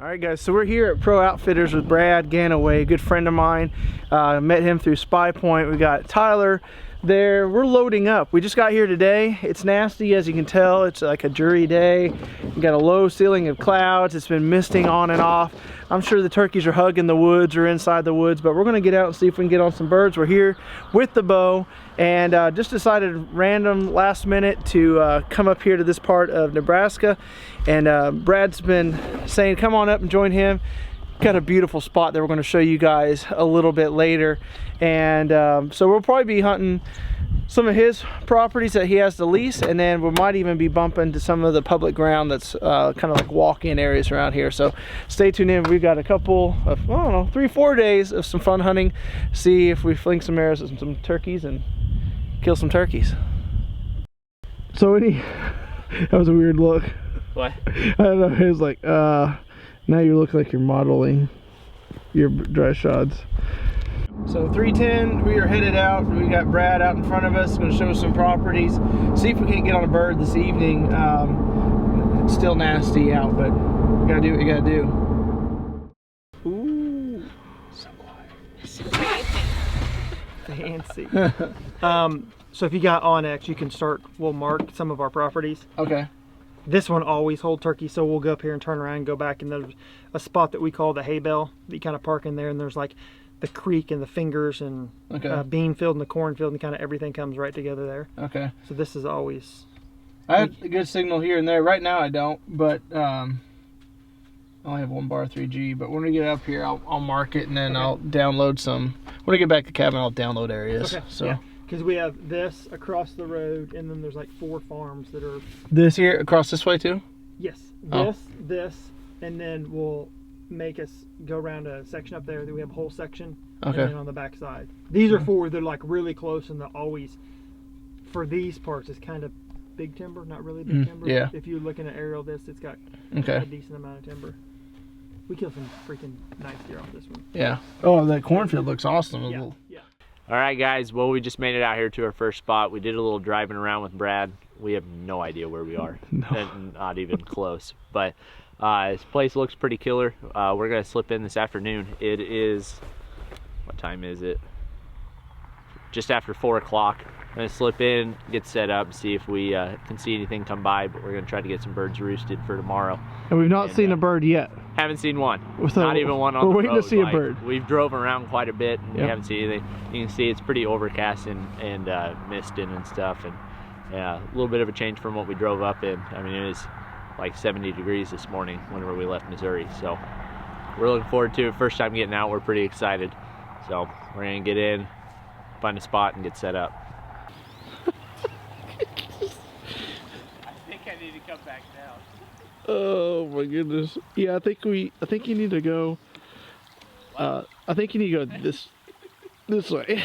All right, guys, so we're here at Pro Outfitters with Brad Ganaway, a good friend of mine. Met him through Spy Point. We got Tyler there. We're loading up. We just got here today. It's nasty, as you can tell. It's like a dreary day. We got a low ceiling of clouds. It's been misting on and off. I'm sure the turkeys are hugging the woods or inside the woods, but we're gonna get out and see if we can get on some birds. We're here with the bow and just decided random last minute to come up here to this part of Nebraska. And Brad's been saying, come on up and join him. Got a beautiful spot that we're gonna show you guys a little bit later. And so we'll probably be hunting some of his properties that he has to lease, and then we might even be bumping to some of the public ground that's kind of like walk-in areas around here. So stay tuned in. We've got a couple of, I don't know, 3-4 days of some fun hunting. See if we fling some arrows at some turkeys and kill some turkeys. So that was a weird look. What? I don't know, it was like, now you look like you're modeling your dry shots. So 3:10, we are headed out. We got Brad out in front of us, going to show us some properties. See if we can't get on a bird this evening. It's still nasty out, but we gotta do what you gotta do. Ooh, so quiet. Fancy. So if you got Onyx, you can we'll mark some of our properties. Okay. This one always hold turkey, so we'll go up here and turn around and go back, and there's a spot that we call the hay bale that you kind of park in there, and there's like the creek and the fingers and bean field and the cornfield, and kind of everything comes right together there. Okay. So this is always... I have a good signal here and there. Right now I don't, but I only have 1 bar 3G, but when we get up here, I'll mark it, and then I'll download some. When I get back to the cabin, I'll download areas. Okay. So. Yeah. Because we have this across the road, and then there's like 4 farms that are... This here, across this way too? Yes. This, and then we'll make us go around a section up there that we have a whole section. Okay. And then on the back side. These are 4 that are like really close, and they're always, for these parts, it's kind of big timber, not really big timber. Yeah. If you're looking at aerial this, it's got a decent amount of timber. We killed some freaking nice deer off this one. Yeah. Oh, that cornfield looks awesome. Yeah. Yeah. All right, guys. Well, we just made it out here to our first spot. We did a little driving around with Brad. We have no idea where we are. No. Not even close. But this place looks pretty killer. We're going to slip in this afternoon. It is, what time is it? Just after 4 o'clock. I'm going to slip in, get set up, see if we can see anything come by. But we're going to try to get some birds roosted for tomorrow. And we've not seen a bird yet. Haven't seen one. So not even one on the road. We're waiting to see a bird. We've drove around quite a bit and we haven't seen anything. You can see it's pretty overcast and misting and stuff. And yeah, a little bit of a change from what we drove up in. I mean, it was like 70 degrees this morning whenever we left Missouri. So we're looking forward to it. First time getting out, we're pretty excited. So we're gonna get in, find a spot and get set up. I think I need to come back down. Oh my goodness. Yeah, I think you need to go I think you need to go this way.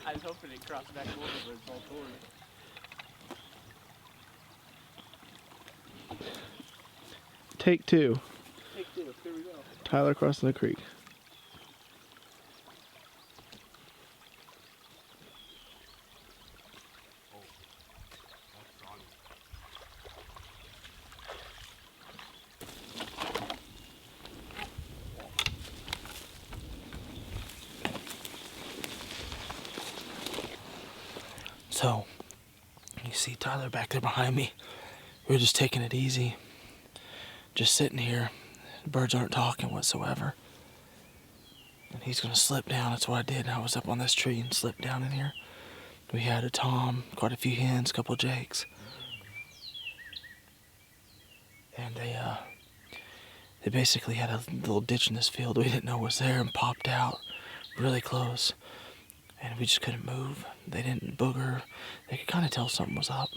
I was hoping it crossed back over, but it's all torn. Take 2. Take 2, here we go. Tyler crossing the creek. So, you see Tyler back there behind me. We're just taking it easy. Just sitting here. The birds aren't talking whatsoever. And he's gonna slip down. That's what I did. I was up on this tree and slipped down in here. We had a tom, quite a few hens, a couple of jakes. And they basically had a little ditch in this field we didn't know was there and popped out really close. And we just couldn't move. They didn't booger. They could kind of tell something was up.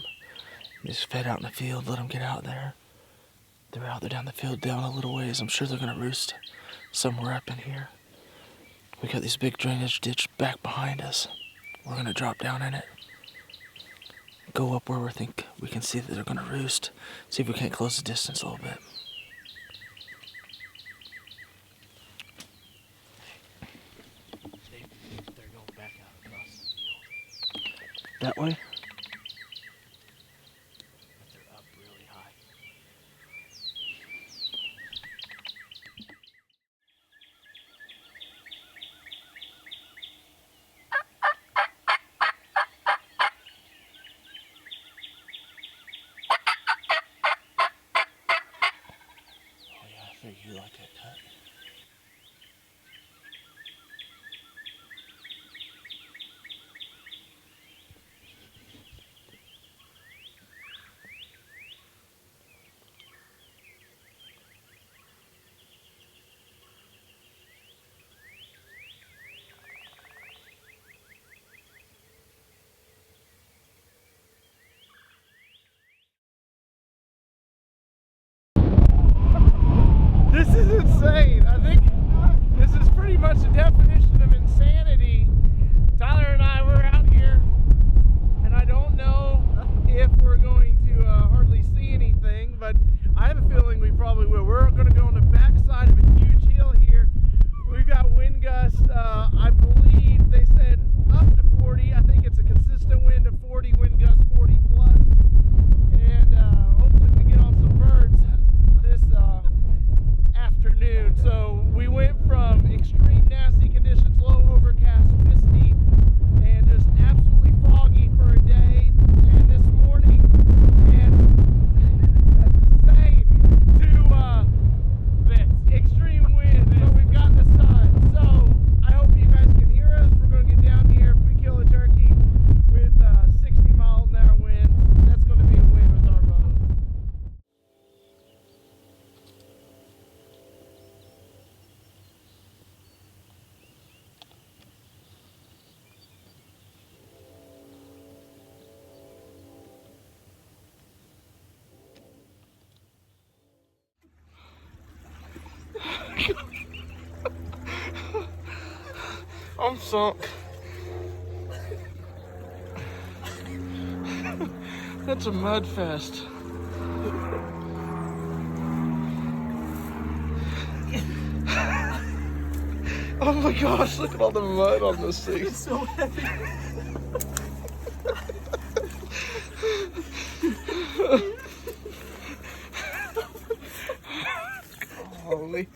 They just fed out in the field, let them get out there. They're out there down the field, down a little ways. I'm sure they're gonna roost somewhere up in here. We got this big drainage ditch back behind us. We're gonna drop down in it. Go up where we think we can see that they're gonna roost. See if we can't close the distance a little bit. That way? But they're up really high. figured you like that cut. This is insane. I think this is pretty much the definition of insanity. Tyler and I were out here, and I don't know if we're going to hardly see anything, but I have a feeling we probably will. We're going to go on the backside of a huge hill here. We've got wind gusts, I believe they said up to 40. I think it's a consistent wind of 40, wind gusts 40 plus. And hopefully we get on some birds this afternoon. So we went from extreme nasty conditions, low overcast, misty, and just absolutely foggy for a day, and this morning, and that's insane, to this extreme wind, and we've got the sun. So I hope you guys can hear us. We're going to get down here. If we kill a turkey with 60 miles an hour wind, that's going to be a win with our bows. I'm sunk. That's a mud fest. Oh my gosh, look at all the mud on this thing. It's so heavy. Holy.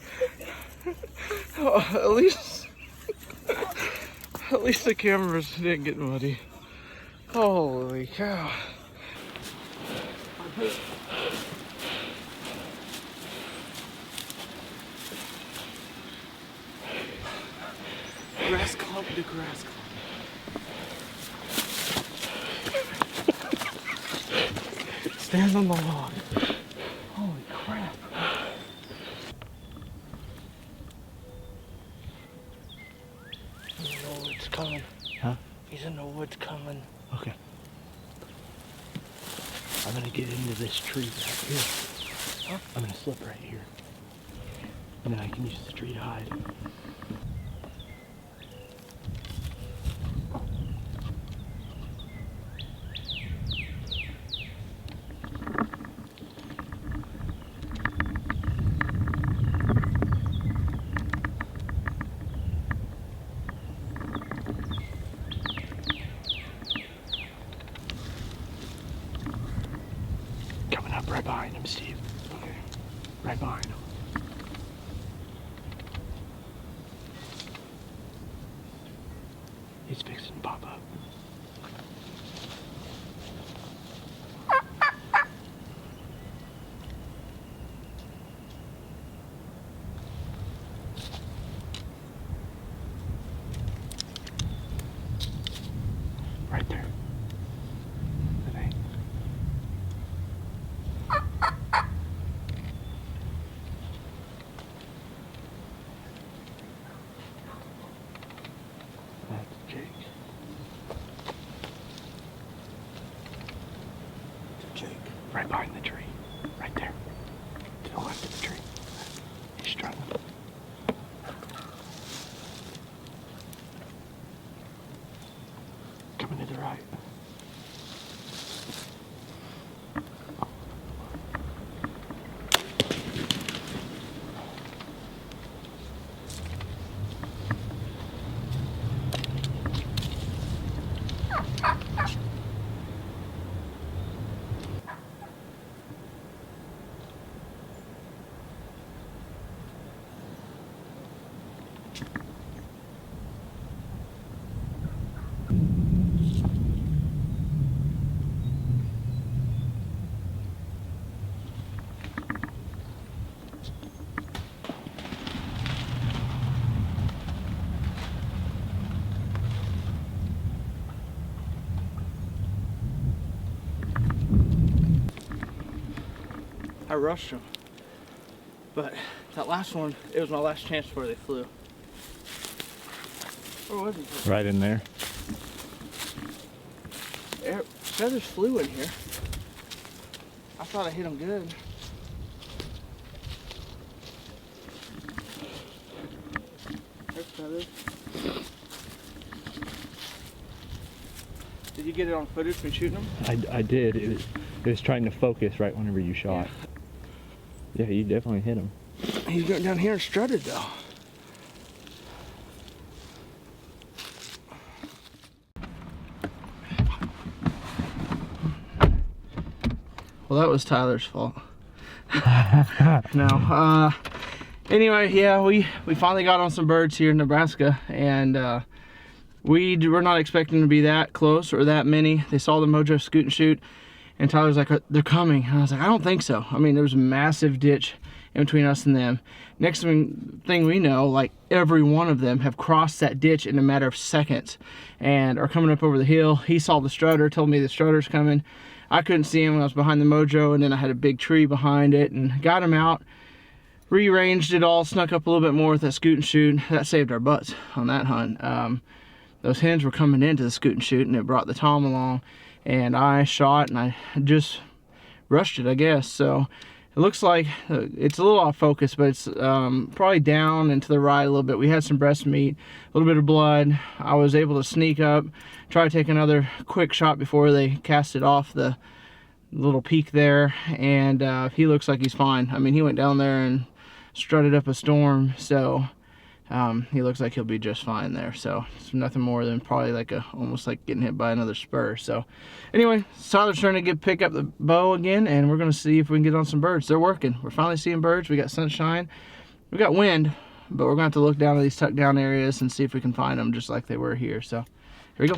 Oh, at least the cameras didn't get muddy. Holy cow. Grass clump to grass clump. Stand on the log. Holy crap. He's in the woods coming. Huh? He's in the woods coming. Okay. I'm gonna get into this tree right here. Huh? I'm gonna slip right here. And then I can use the tree to hide. Coming up right behind him, Steve. Okay. Right behind him. He's fixing to pop up. Right there. I think. That's Jake. Jake. Right behind the tree. Right there. To the left of the tree. He's struggling. Coming to the right. I rushed them. But that last one, it was my last chance before they flew. Where was he? Right in there. Feathers flew in here. I thought I hit them good. There's feathers. Did you get it on footage when shooting them? I did. It was trying to focus right whenever you shot. Yeah, you definitely hit him. He's going down here and strutted though. Well, that was Tyler's fault. No. Anyway, yeah, we finally got on some birds here in Nebraska, and we were not expecting to be that close or that many. They saw the Mojo scoot and shoot, and Tyler's like, they're coming. And I was like, I don't think so. I mean, there was a massive ditch in between us and them. Next thing we know, like every one of them have crossed that ditch in a matter of seconds and are coming up over the hill. He saw the strutter, told me the strutter's coming. I couldn't see him when I was behind the Mojo, and then I had a big tree behind it and got him out, rearranged it all, snuck up a little bit more with that scoot and shoot. That saved our butts on that hunt. Those hens were coming into the scoot and shoot, and it brought the tom along, and I shot and I just rushed it, I guess. So it looks like it's a little off focus, but it's probably down and to the right a little bit. We had some breast meat, a little bit of blood. I was able to sneak up, try to take another quick shot before they cast it off the little peak there, and he looks like he's fine. I mean, he went down there and strutted up a storm, so he looks like he'll be just fine there. So it's nothing more than probably like almost like getting hit by another spur. So anyway, Tyler's trying to pick up the bow again, and we're gonna see if we can get on some birds. They're working. We're finally seeing birds. We got sunshine, we got wind, but we're gonna have to look down at these tucked down areas and see if we can find them just like they were here. So here we go.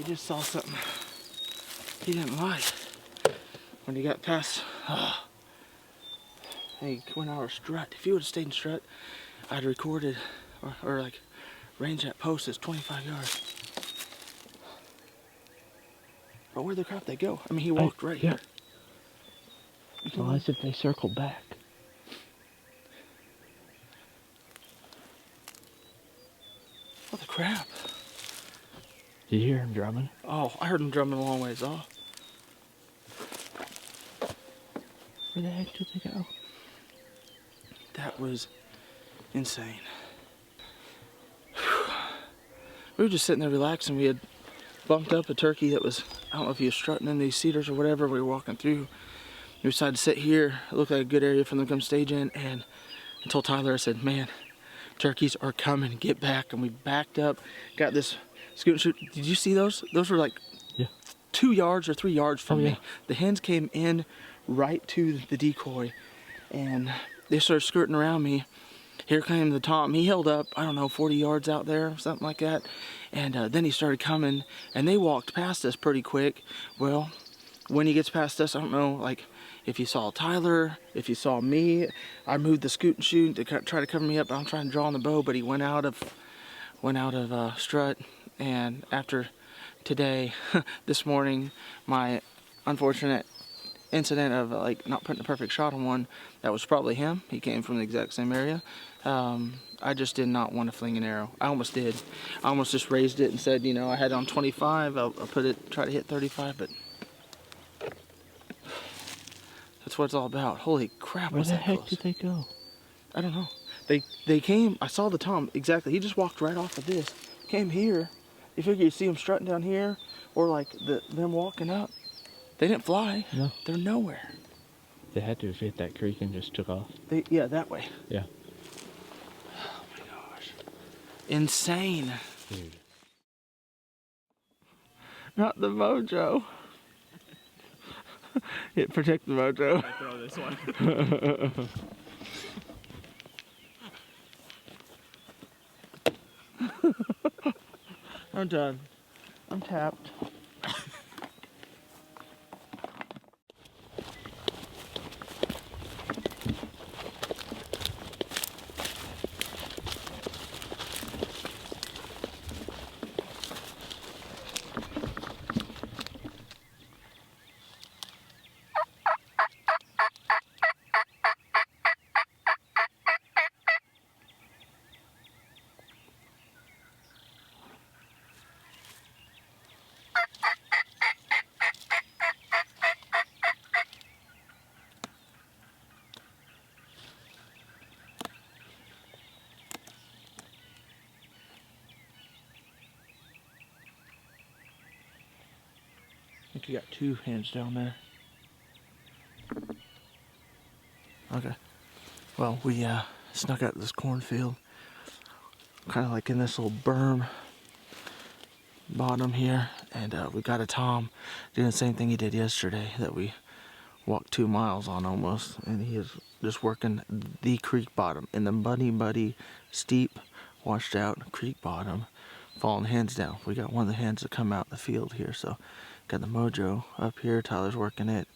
just saw something he didn't like when he got past. He went out of strut. If he would have stayed in strut, I'd recorded or like range that post is 25 yards. But where'd the crap they go? I mean, he walked right here. Unless if they circled back. What the crap? Did you hear him drumming? Oh, I heard him drumming a long ways off. Where the heck did they go? That was insane. We were just sitting there relaxing. We had bumped up a turkey that was, I don't know if he was strutting in these cedars or whatever. We were walking through. We decided to sit here. It looked like a good area for them to come stage in. And I told Tyler, I said, man, turkeys are coming. Get back. And we backed up, got this scoot and shoot. Did you see those? Those were like 2 yards or 3 yards from me. The hens came in right to the decoy. And they started skirting around me. Here came the tom. He held up, I don't know, 40 yards out there, something like that. And then he started coming, and they walked past us pretty quick. Well, when he gets past us, I don't know, like, if you saw Tyler, if you saw me. I moved the scoot and shoot to try to cover me up. I'm trying to draw on the bow, but he went out of strut. And after today, this morning, my unfortunate incident of like not putting the perfect shot on one, that was probably him. He came from the exact same area. I just did not want to fling an arrow. I almost did. I almost just raised it and said, you know, I had it on 25. I'll put it, try to hit 35, but that's what it's all about. Holy crap! Where the heck did they go? I don't know. They came. I saw the tom exactly. He just walked right off of this. Came here. You figure you see him strutting down here, or like them walking up. They didn't fly. No. They're nowhere. They had to have hit that creek and just took off. Yeah, that way. Yeah. Oh my gosh. Insane. Dude. Not the mojo. Protect the mojo. I throw this one. I'm done. I'm tapped. I think you got 2 hens down there. Okay. Well, we snuck out this cornfield, kind of like in this little berm bottom here, and we got a tom doing the same thing he did yesterday that we walked 2 miles on almost, and he is just working the creek bottom in the muddy, steep, washed out creek bottom, falling hens down. We got one of the hens to come out in the field here, so got the mojo up here. Tyler's working it.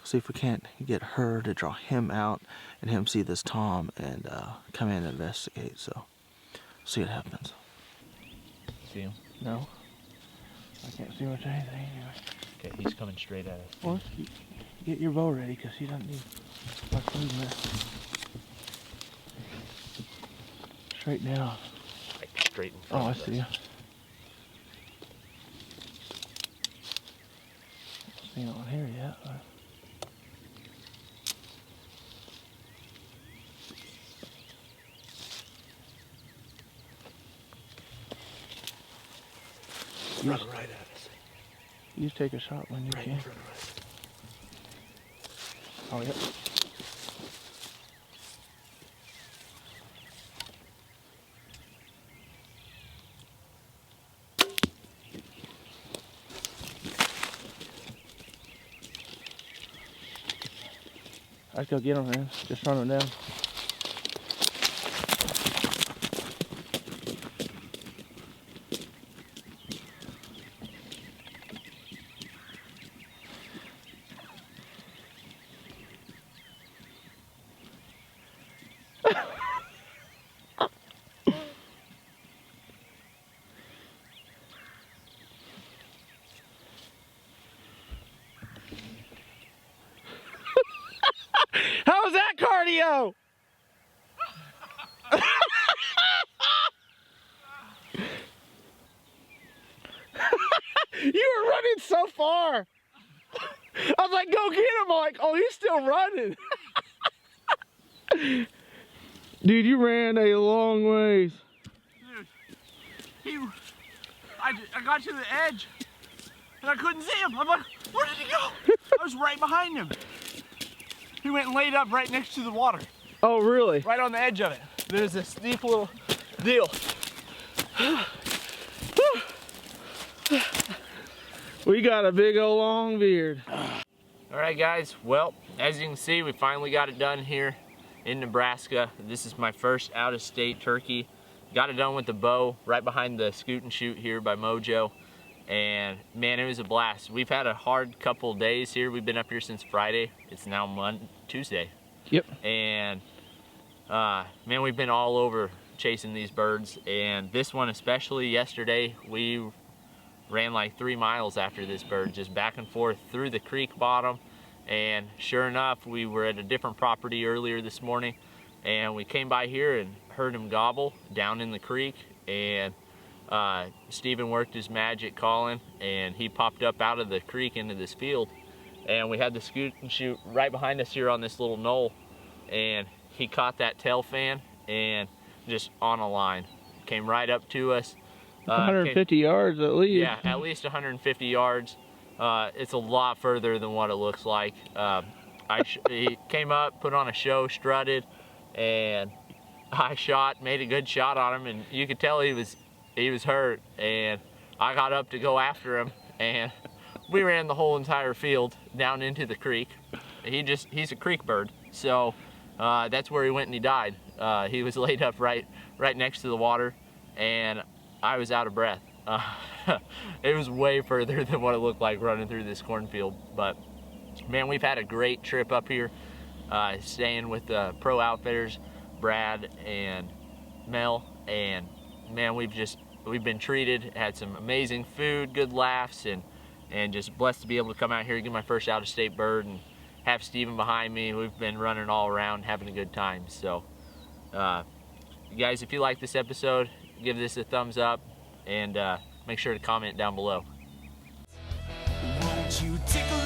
See if we can't get her to draw him out and him see this tom and come in and investigate. So see what happens. See him? No, I can't see much anything anyway. Okay, he's coming straight at us. Well, get your bow ready because he doesn't need much movement. Straight down. Like straight in front Oh, I of us. see you. See on here yet. Run right at us. You take a shot when you Right can. in front of us. Oh, yep. I'd go get him, man. Just run him down. How was that cardio? You were running so far. I was like, go get him. I'm like, oh, he's still running. Dude, you ran a long ways. Dude, I got to the edge and I couldn't see him. I'm like, where did he go? I was right behind him. He went and laid up right next to the water. Oh, really? Right on the edge of it. There's a steep little deal. We got a big old long beard. All right, guys. Well, as you can see, we finally got it done here in Nebraska. This is my first out-of-state turkey. Got it done with the bow right behind the Scoot and Shoot here by Mojo. And man, it was a blast. We've had a hard couple days here. We've been up here since Friday. It's now Tuesday. Yep. And man, we've been all over chasing these birds. And this one especially, yesterday, we ran like 3 miles after this bird, just back and forth through the creek bottom. And sure enough, we were at a different property earlier this morning, and we came by here and heard him gobble down in the creek. And Steven worked his magic calling, and he popped up out of the creek into this field. And we had the Scoot and Shoot right behind us here on this little knoll, and he caught that tail fan and just on a line came right up to us. 150 yards at least. Yeah, at least 150 yards. It's a lot further than what it looks like. He came up, put on a show, strutted, and I made a good shot on him, and you could tell he was hurt. And I got up to go after him, and we ran the whole entire field down into the creek. He's a creek bird, so that's where he went and he died. He was laid up right next to the water, and I was out of breath. It was way further than what it looked like running through this cornfield. But man, we've had a great trip up here, staying with the pro outfitters, Brad and Mel, and man, we've been treated, had some amazing food, good laughs, and just blessed to be able to come out here and get my first out-of-state bird and have Steven behind me. We've been running all around, having a good time. So guys, if you like this episode, give this a thumbs up, and make sure to comment down below. Won't you tickle